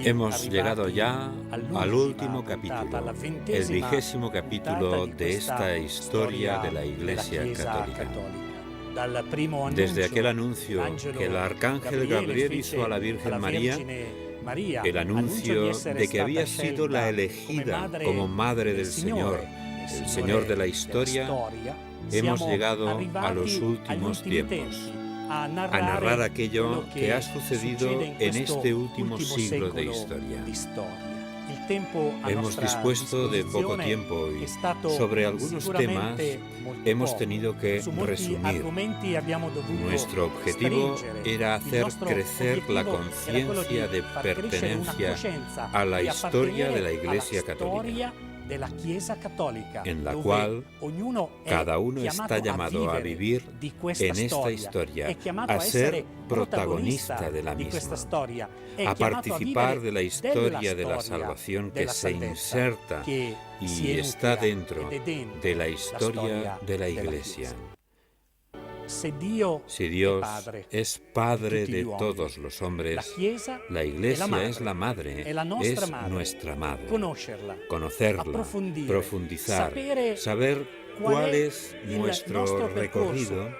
Hemos llegado ya al último capítulo, el 20º capítulo de esta historia de la Iglesia Católica. Desde aquel anuncio que el arcángel Gabriel hizo a la Virgen María, el anuncio de que había sido la elegida como Madre del Señor, el Señor de la historia, hemos llegado a los últimos tiempos, a narrar aquello que ha sucedido en este último siglo de historia. Hemos dispuesto de poco tiempo y sobre algunos temas hemos tenido que resumir. Nuestro objetivo era hacer crecer la conciencia de pertenencia a la historia de la Iglesia Católica, en la cual cada uno está llamado a vivir en esta historia, a ser protagonista de la misma, a participar de la historia de la salvación que se inserta y está dentro de la historia de la Iglesia. Si Dios es Padre de todos los hombres, la Iglesia es la Madre, es nuestra Madre. Conocerla, profundizar, saber cuál es nuestro recorrido,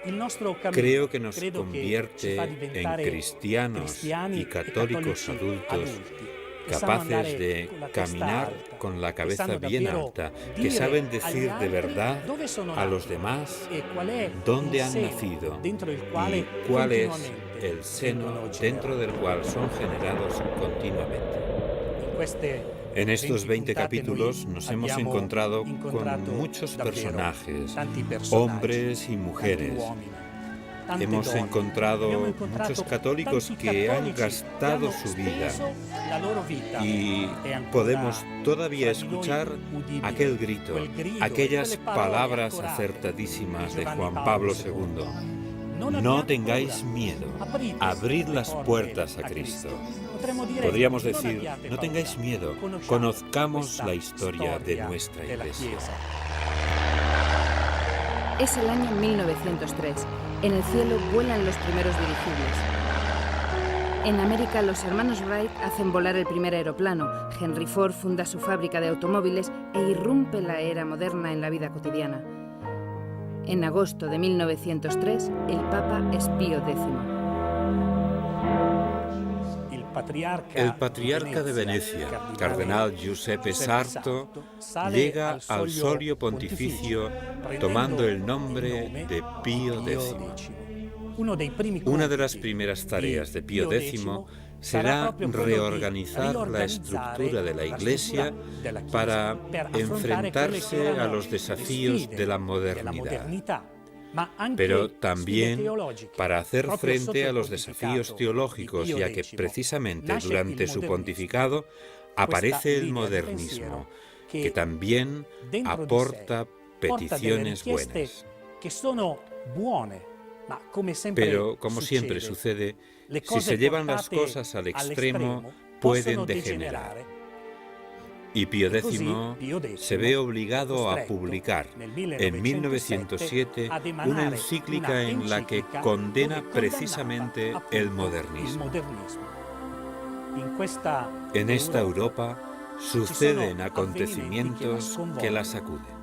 creo que nos convierte en cristianos y católicos adultos, capaces de caminar con la cabeza bien alta, que saben decir de verdad a los demás dónde han nacido y cuál es el seno dentro del cual son generados continuamente. En estos 20 capítulos nos hemos encontrado con muchos personajes, hombres y mujeres. Hemos encontrado muchos católicos que han gastado su vida y podemos todavía escuchar aquel grito, aquellas palabras acertadísimas de Juan Pablo II. No tengáis miedo, abrid las puertas a Cristo. Podríamos decir, no tengáis miedo, conozcamos la historia de nuestra Iglesia. Es el año 1903. En el cielo vuelan los primeros dirigibles. En América, los hermanos Wright hacen volar el primer aeroplano. Henry Ford funda su fábrica de automóviles e irrumpe la era moderna en la vida cotidiana. En agosto de 1903, el Papa es Pío X. El patriarca de Venecia, cardenal Giuseppe Sarto, llega al solio pontificio tomando el nombre de Pío X. Una de las primeras tareas de Pío X será reorganizar la estructura de la Iglesia para enfrentarse a los desafíos de la modernidad, pero también para hacer frente a los desafíos teológicos, ya que precisamente durante su pontificado aparece el modernismo, que también aporta peticiones buenas. Pero, como siempre sucede, si se llevan las cosas al extremo, pueden degenerar. Y Pío X se ve obligado a publicar en 1907 una encíclica en la que condena precisamente el modernismo. En esta Europa suceden acontecimientos que la sacuden.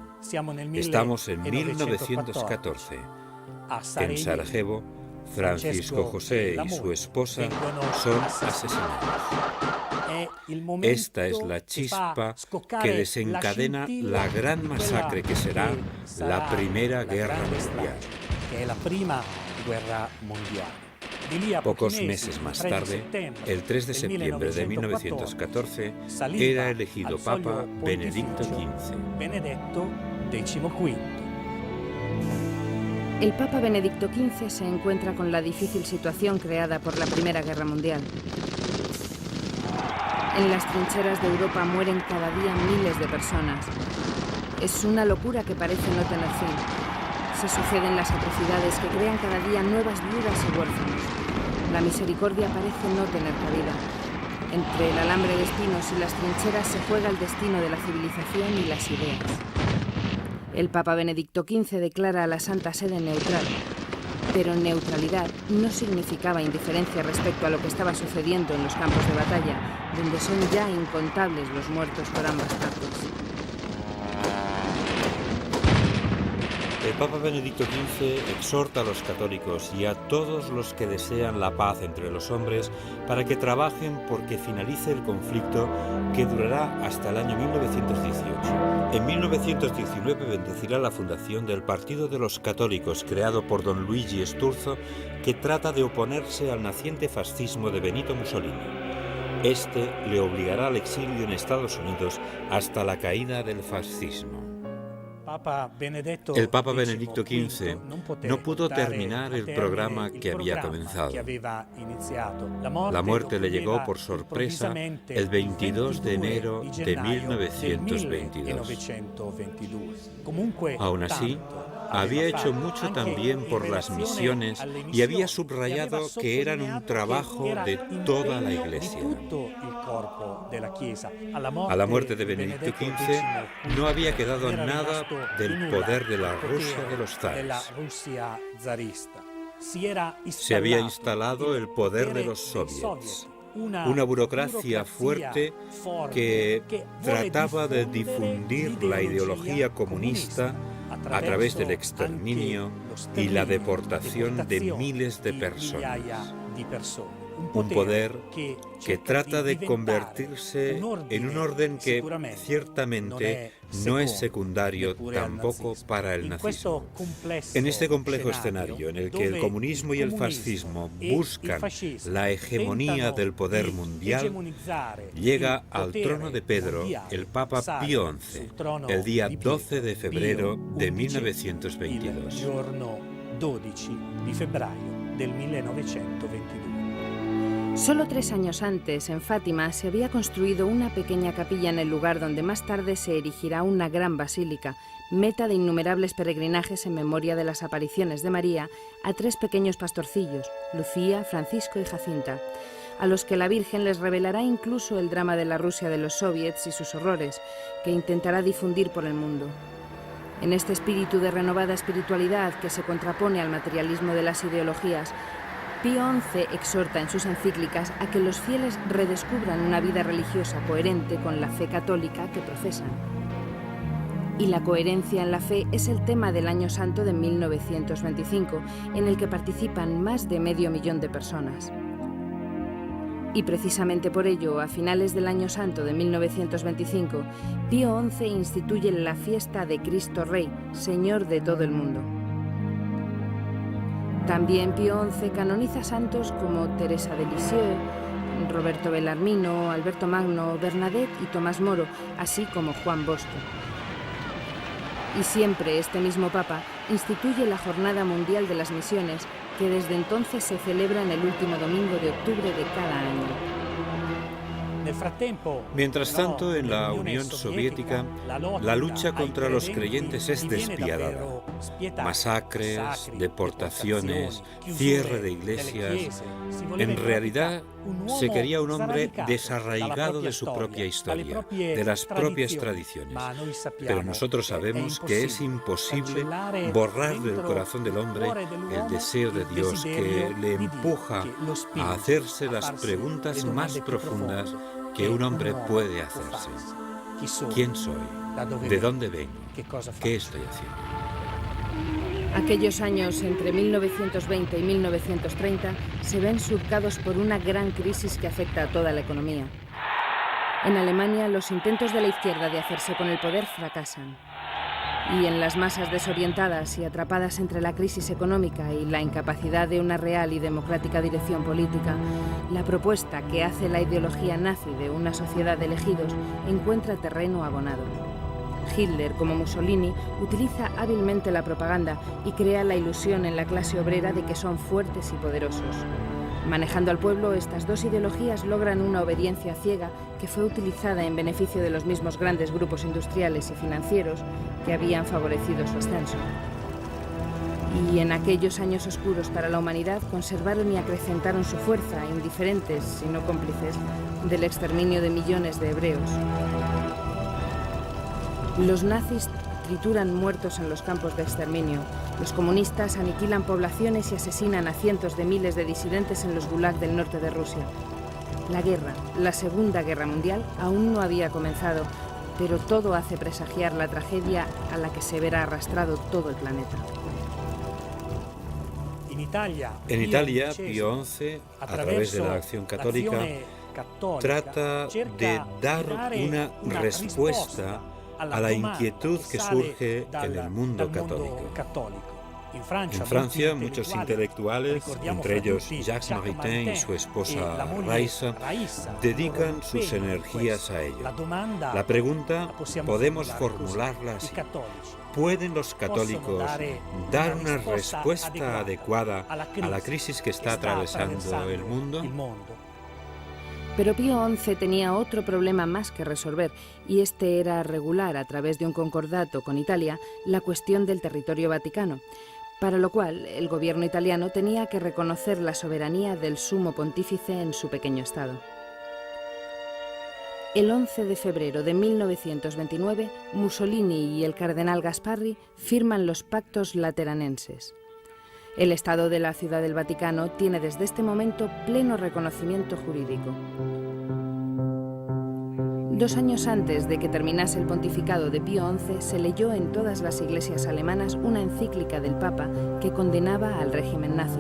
Estamos en 1914. En Sarajevo, Francisco José y su esposa son asesinados. Esta es la chispa que desencadena la gran masacre que será la Primera Guerra Mundial. Pocos meses más tarde, el 3 de septiembre de 1914, era elegido Papa Benedicto XV. El Papa Benedicto XV se encuentra con la difícil situación creada por la Primera Guerra Mundial. En las trincheras de Europa mueren cada día miles de personas. Es una locura que parece no tener fin. Se suceden las atrocidades que crean cada día nuevas viudas y huérfanos. La misericordia parece no tener cabida. Entre el alambre de espinos y las trincheras se juega el destino de la civilización y las ideas. El Papa Benedicto XV declara a la Santa Sede neutral, pero neutralidad no significaba indiferencia respecto a lo que estaba sucediendo en los campos de batalla, donde son ya incontables los muertos por ambas partes. El Papa Benedicto XV exhorta a los católicos y a todos los que desean la paz entre los hombres para que trabajen porque finalice el conflicto que durará hasta el año 1918. En 1919 bendecirá la fundación del Partido de los Católicos, creado por don Luigi Sturzo, que trata de oponerse al naciente fascismo de Benito Mussolini. Este le obligará al exilio en Estados Unidos hasta la caída del fascismo. El Papa Benedicto XV no pudo terminar el programa que había comenzado. La muerte le llegó por sorpresa el 22 de enero de 1922. Aún así, había hecho mucho también por las misiones y había subrayado que eran un trabajo de toda la Iglesia. A la muerte de Benedicto XV no había quedado nada del poder de la Rusia de los zares. Se había instalado el poder de los soviets, una burocracia fuerte que trataba de difundir la ideología comunista a través del exterminio y la deportación de miles de personas. Un poder que trata de convertirse en un orden que ciertamente no es secundario tampoco para el nazismo. En este complejo escenario en el que el comunismo y el fascismo buscan la hegemonía del poder mundial, llega al trono de Pedro el Papa Pío XI, el día 12 de febrero de 1922. Solo 3 años antes, en Fátima, se había construido una pequeña capilla en el lugar donde más tarde se erigirá una gran basílica, meta de innumerables peregrinajes en memoria de las apariciones de María a 3 pequeños pastorcillos, Lucía, Francisco y Jacinta, a los que la Virgen les revelará incluso el drama de la Rusia de los soviets y sus horrores, que intentará difundir por el mundo. En este espíritu de renovada espiritualidad que se contrapone al materialismo de las ideologías, Pío XI exhorta en sus encíclicas a que los fieles redescubran una vida religiosa coherente con la fe católica que profesan. Y la coherencia en la fe es el tema del Año Santo de 1925, en el que participan más de 500.000 de personas. Y precisamente por ello, a finales del Año Santo de 1925, Pío XI instituye la fiesta de Cristo Rey, Señor de todo el mundo. También Pío XI canoniza santos como Teresa de Lisieux, Roberto Bellarmino, Alberto Magno, Bernadette y Tomás Moro, así como Juan Bosco. Y siempre este mismo Papa instituye la Jornada Mundial de las Misiones, que desde entonces se celebra en el último domingo de octubre de cada año. Mientras tanto, en la Unión Soviética, la lucha contra los creyentes es despiadada. Masacres, deportaciones, cierre de iglesias. En realidad, se quería un hombre desarraigado de su propia historia, de las propias tradiciones. Pero nosotros sabemos que es imposible borrar del corazón del hombre el deseo de Dios que le empuja a hacerse las preguntas más profundas que un hombre puede hacerse. ¿Quién soy? ¿De dónde vengo? ¿Qué estoy haciendo? Aquellos años entre 1920 y 1930 se ven surcados por una gran crisis que afecta a toda la economía. En Alemania, los intentos de la izquierda de hacerse con el poder fracasan. Y en las masas desorientadas y atrapadas entre la crisis económica y la incapacidad de una real y democrática dirección política, la propuesta que hace la ideología nazi de una sociedad de elegidos encuentra terreno abonado. Hitler, como Mussolini, utiliza hábilmente la propaganda y crea la ilusión en la clase obrera de que son fuertes y poderosos. Manejando al pueblo, estas dos ideologías logran una obediencia ciega que fue utilizada en beneficio de los mismos grandes grupos industriales y financieros que habían favorecido su ascenso. Y en aquellos años oscuros para la humanidad conservaron y acrecentaron su fuerza, indiferentes, si no cómplices, del exterminio de millones de hebreos. Los nazis trituran muertos en los campos de exterminio. Los comunistas aniquilan poblaciones y asesinan a cientos de miles de disidentes en los gulag del norte de Rusia. La guerra, la Segunda Guerra Mundial, aún no había comenzado, pero todo hace presagiar la tragedia a la que se verá arrastrado todo el planeta. En Italia, Pío XI, a través de la Acción Católica, trata de dar una respuesta a la inquietud que surge en el mundo católico. En Francia, muchos intelectuales, entre ellos Jacques Maritain y su esposa Raisa, dedican sus energías a ello. La pregunta podemos formularla así: ¿pueden los católicos dar una respuesta adecuada a la crisis que está atravesando el mundo? Pero Pío XI tenía otro problema más que resolver, y este era regular a través de un concordato con Italia la cuestión del territorio vaticano, para lo cual el gobierno italiano tenía que reconocer la soberanía del sumo pontífice en su pequeño estado. El 11 de febrero de 1929, Mussolini y el cardenal Gasparri firman los Pactos Lateranenses. El Estado de la Ciudad del Vaticano tiene desde este momento pleno reconocimiento jurídico. 2 años antes de que terminase el pontificado de Pío XI, se leyó en todas las iglesias alemanas una encíclica del Papa que condenaba al régimen nazi.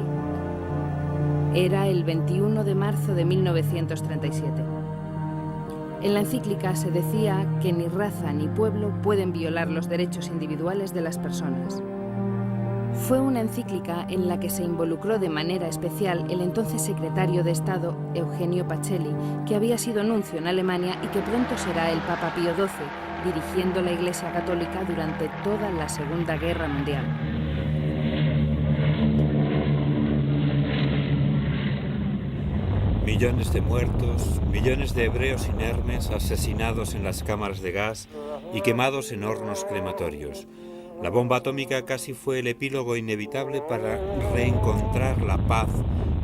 Era el 21 de marzo de 1937. En la encíclica se decía que ni raza ni pueblo pueden violar los derechos individuales de las personas. Fue una encíclica en la que se involucró de manera especial el entonces secretario de Estado, Eugenio Pacelli, que había sido nuncio en Alemania y que pronto será el Papa Pío XII, dirigiendo la Iglesia Católica durante toda la Segunda Guerra Mundial. Millones de muertos, millones de hebreos inermes asesinados en las cámaras de gas y quemados en hornos crematorios. La bomba atómica casi fue el epílogo inevitable para reencontrar la paz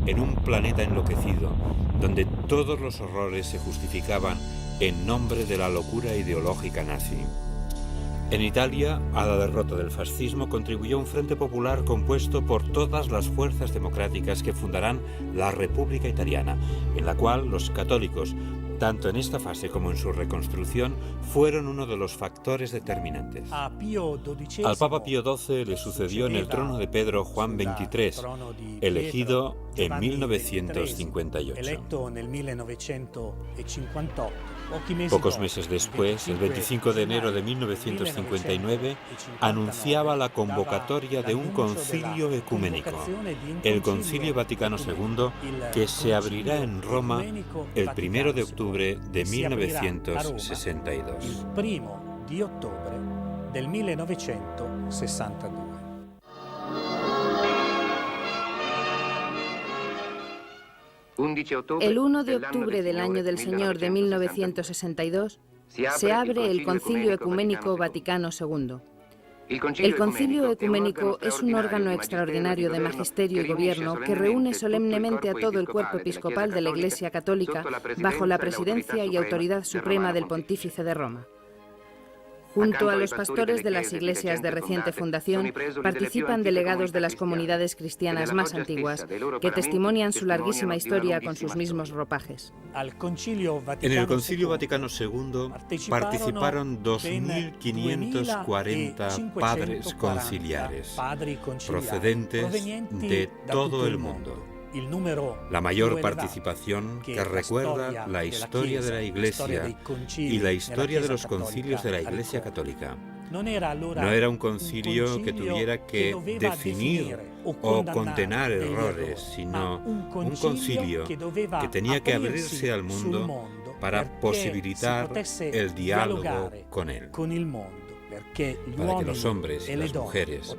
en un planeta enloquecido, donde todos los horrores se justificaban en nombre de la locura ideológica nazi. En Italia, a la derrota del fascismo contribuyó un frente popular compuesto por todas las fuerzas democráticas que fundarán la República Italiana, en la cual los católicos, tanto en esta fase como en su reconstrucción, fueron uno de los factores determinantes. Al Papa Pío XII le sucedió en el trono de Pedro Juan XXIII, elegido en 1958. Pocos meses después, el 25 de enero de 1959, anunciaba la convocatoria de un concilio ecuménico, el Concilio Vaticano II, que se abrirá en Roma el 1 de octubre de 1962. El 1 de octubre del 1962. El 1 de octubre del año del Señor de 1962 se abre el Concilio Ecuménico Vaticano II. El Concilio Ecuménico es un órgano extraordinario de magisterio y gobierno que reúne solemnemente a todo el cuerpo episcopal de la Iglesia Católica bajo la presidencia y autoridad suprema del Pontífice de Roma. Junto a los pastores de las iglesias de reciente fundación, participan delegados de las comunidades cristianas más antiguas, que testimonian su larguísima historia con sus mismos ropajes. En el Concilio Vaticano II participaron 2.540 padres conciliares, procedentes de todo el mundo. La mayor participación que recuerda la historia de la Iglesia y la historia de los concilios de la Iglesia Católica. No era un concilio que tuviera que definir o condenar errores, sino un concilio que tenía que abrirse al mundo para posibilitar el diálogo con él, para que los hombres y las mujeres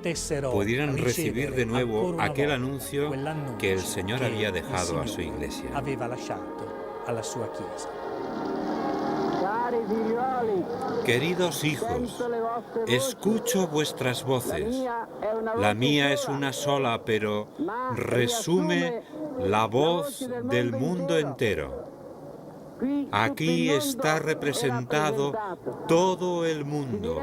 pudieran recibir de nuevo aquel anuncio que el Señor había dejado a su Iglesia. Queridos hijos, escucho vuestras voces. La mía es una sola, pero resume la voz del mundo entero. Aquí está representado todo el mundo.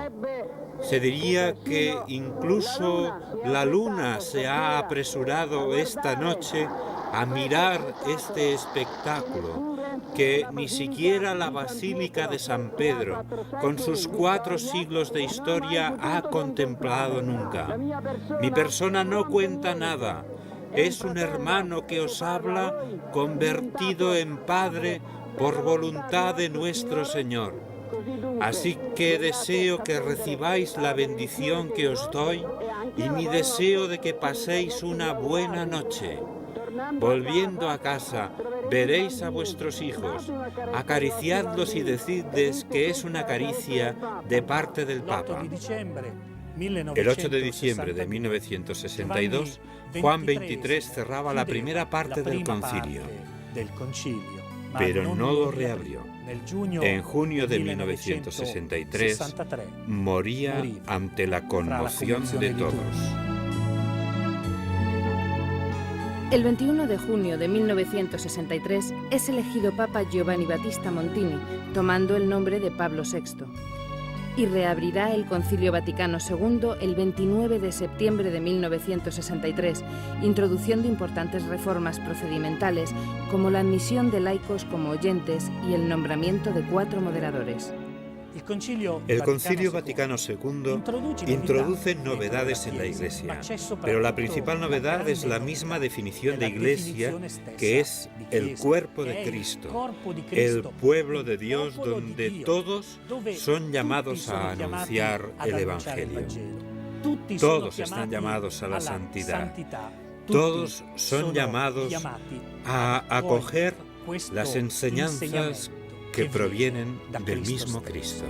Se diría que incluso la luna se ha apresurado esta noche a mirar este espectáculo que ni siquiera la Basílica de San Pedro, con sus 4 siglos de historia, ha contemplado nunca. Mi persona no cuenta nada. Es un hermano que os habla, convertido en padre por voluntad de nuestro Señor. Así que deseo que recibáis la bendición que os doy y mi deseo de que paséis una buena noche. Volviendo a casa, veréis a vuestros hijos, acariciadlos y decidles que es una caricia de parte del Papa. El 8 de diciembre de 1962, Juan XXIII cerraba la primera parte del concilio, pero no lo reabrió. En junio de 1963 moría ante la conmoción de todos. El 21 de junio de 1963 es elegido Papa Giovanni Battista Montini, tomando el nombre de Pablo VI, y reabrirá el Concilio Vaticano II el 29 de septiembre de 1963, introduciendo importantes reformas procedimentales como la admisión de laicos como oyentes y el nombramiento de 4 moderadores. El Concilio Vaticano II introduce novedades en la Iglesia, pero la principal novedad es la misma definición de Iglesia, que es el cuerpo de Cristo, el pueblo de Dios donde todos son llamados a anunciar el Evangelio. Todos están llamados a la santidad. Todos son llamados a acoger las enseñanzas que provienen del mismo Cristo.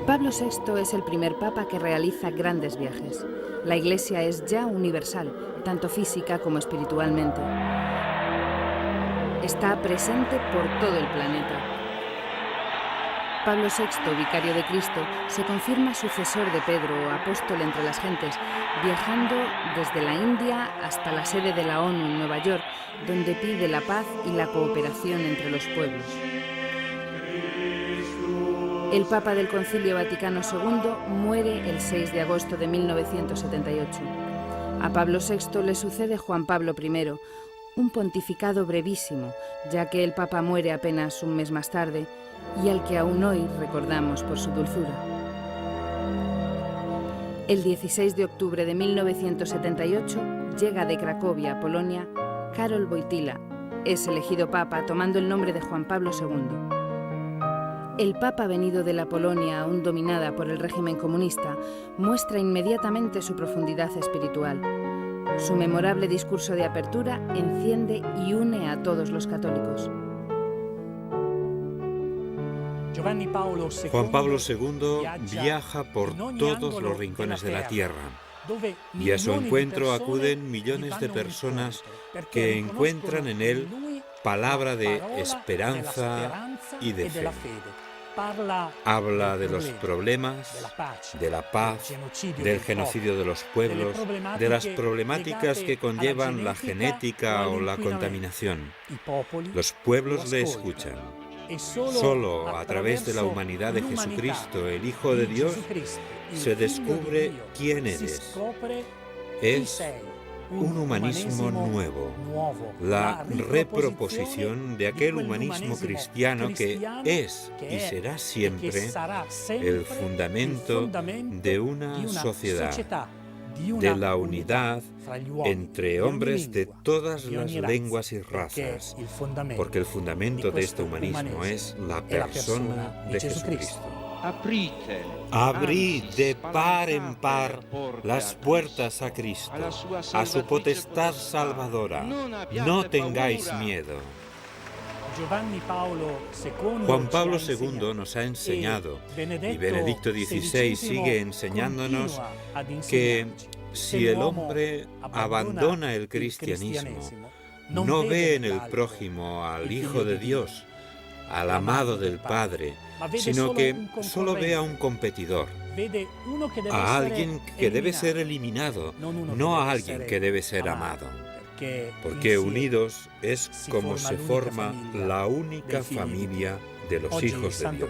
Pablo VI es el primer papa que realiza grandes viajes. La Iglesia es ya universal, tanto física como espiritualmente. Está presente por todo el planeta. Pablo VI, vicario de Cristo, se confirma sucesor de Pedro, apóstol entre las gentes, viajando desde la India hasta la sede de la ONU en Nueva York, donde pide la paz y la cooperación entre los pueblos. El Papa del Concilio Vaticano II muere el 6 de agosto de 1978. A Pablo VI le sucede Juan Pablo I, un pontificado brevísimo, ya que el Papa muere apenas un mes más tarde y al que aún hoy recordamos por su dulzura. El 16 de octubre de 1978 llega de Cracovia, Polonia, Karol Wojtyła. Es elegido Papa tomando el nombre de Juan Pablo II. El Papa venido de la Polonia aún dominada por el régimen comunista muestra inmediatamente su profundidad espiritual. Su memorable discurso de apertura enciende y une a todos los católicos. Juan Pablo II viaja por todos los rincones de la tierra, y a su encuentro acuden millones de personas que encuentran en él palabra de esperanza y de fe. Habla de los problemas, de la paz, del genocidio de los pueblos, de las problemáticas que conllevan la genética o la contaminación. Los pueblos le escuchan. Solo a través de la humanidad de Jesucristo, el Hijo de Dios, se descubre quién eres. Es un humanismo nuevo, la reproposición de aquel humanismo cristiano que es y será siempre el fundamento de una sociedad, de la unidad entre hombres de todas las lenguas y razas, porque el fundamento de este humanismo es la persona de Jesucristo. Abrid de par en par las puertas a Cristo, a su potestad salvadora. No tengáis miedo. Juan Pablo II nos ha enseñado, y Benedicto XVI sigue enseñándonos, que si el hombre abandona el cristianismo, no ve en el prójimo al Hijo de Dios, al amado del Padre, sino que solo ve a un competidor, a alguien que debe ser eliminado, no a alguien que debe ser amado. Porque unidos es como se forma la única familia de los hijos de Dios.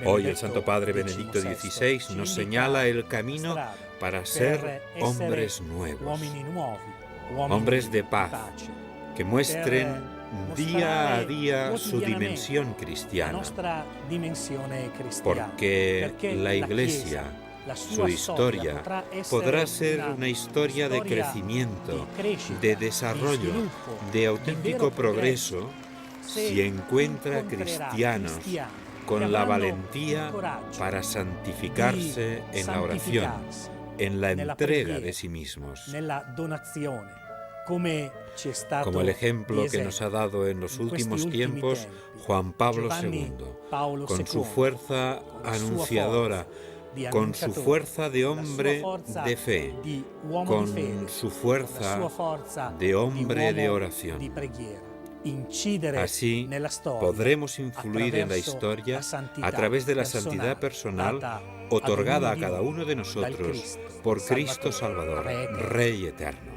Hoy el Santo Padre Benedicto XVI nos señala el camino para ser hombres nuevos, hombres de paz, que muestren día a día su dimensión cristiana, porque la Iglesia, su historia, podrá ser una historia de crecimiento, de desarrollo, de auténtico progreso, si encuentra cristianos con la valentía para santificarse en la oración, en la entrega de sí mismos. Como el ejemplo que nos ha dado en los últimos tiempos Juan Pablo II, con su fuerza anunciadora, con su fuerza de hombre de fe, con su fuerza de hombre de oración. Así podremos influir en la historia a través de la santidad personal otorgada a cada uno de nosotros por Cristo Salvador, Rey eterno.